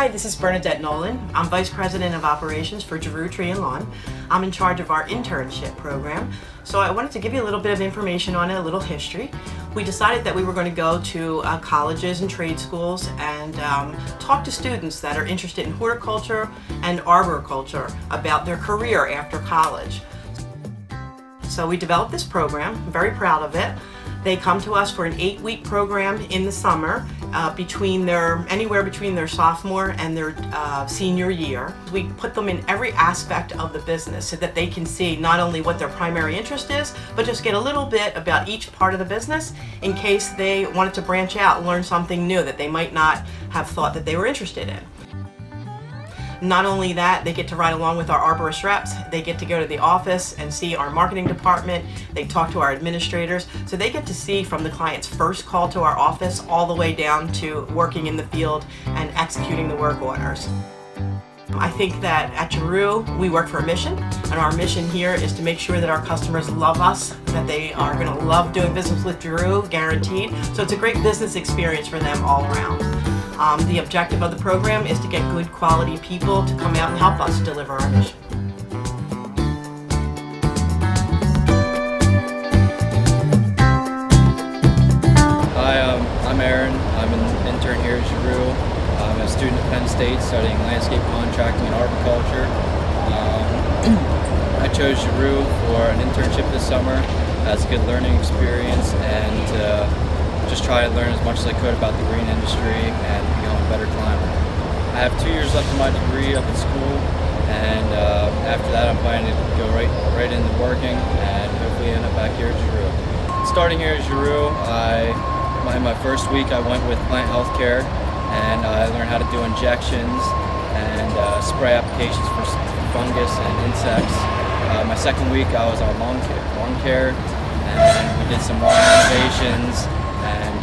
Hi, this is Bernadette Nolen. I'm Vice President of Operations for Giroud Tree and Lawn. I'm in charge of our internship program. So I wanted to give you a little bit of information on it, a little history. We decided that we were going to go to colleges and trade schools and talk to students that are interested in horticulture and arboriculture about their career after college. So we developed this program. I'm very proud of it. They come to us for an 8-week program in the summer, anywhere between their sophomore and their senior year. We put them in every aspect of the business so that they can see not only what their primary interest is, but just get a little bit about each part of the business in case they wanted to branch out and learn something new that they might not have thought that they were interested in. Not only that, they get to ride along with our arborist reps. They get to go to the office and see our marketing department. They talk to our administrators. So they get to see from the client's first call to our office all the way down to working in the field and executing the work orders. I think that at Giroud, we work for a mission, and our mission here is to make sure that our customers love us, that they are going to love doing business with Giroud, guaranteed. So it's a great business experience for them all around. The objective of the program is to get good quality people to come out and help us deliver our mission. Hi, I'm Aaron. I'm an intern here at Giroud. I'm a student at Penn State studying landscape contracting and arboriculture. I chose Giroud for an internship this summer. That's a good learning experience, and just try to learn as much as I could about the green industry and become a better climber. I have 2 years left of my degree up at school, and after that I'm planning to go right into working and hopefully end up back here at Giroud. Starting here at Giroud, in my first week I went with plant health care, and I learned how to do injections and spray applications for fungus and insects. My second week I was on Lawncare, and we did some lawn renovations and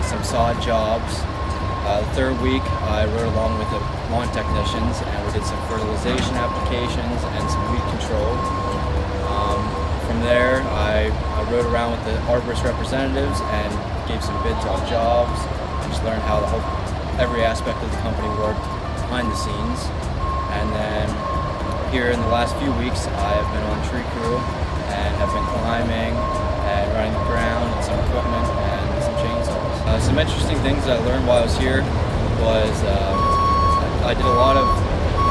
some sod jobs. The third week I rode along with the lawn technicians, and we did some fertilization applications and some weed control. From there I rode around with the Arborist representatives and gave some bids on jobs, and just learned how every aspect of the company worked behind the scenes. And then here in the last few weeks I have been on tree crew and have been climbing and running the ground and some equipment and some chainsaws. Some interesting things that I learned while I was here was I did a lot of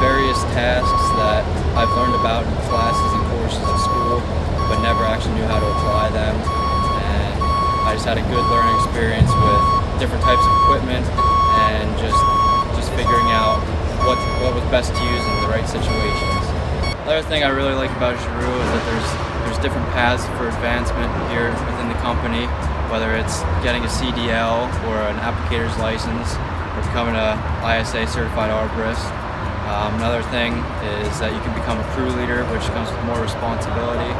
various tasks that I've learned about in classes and courses at school, but never actually knew how to apply them. And I just had a good learning experience with different types of equipment and just figuring out what was best to use in the right situations. Another thing I really like about Giroud is that there's different paths for advancement here within the company, whether it's getting a CDL or an applicator's license or becoming a ISA certified arborist. Another thing is that you can become a crew leader, which comes with more responsibility,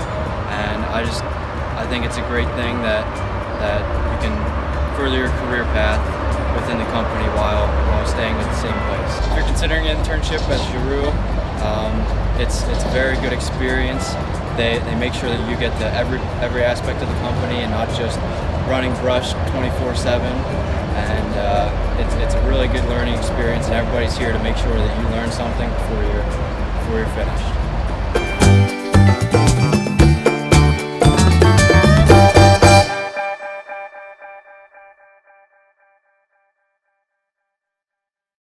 and I think it's a great thing that you can further your career path within the company while staying at the same place. If you're considering an internship at Giroud, it's a very good experience. They make sure that you get to every aspect of the company and not just running brush 24/7. And it's a really good learning experience, and everybody's here to make sure that you learn something before you're finished.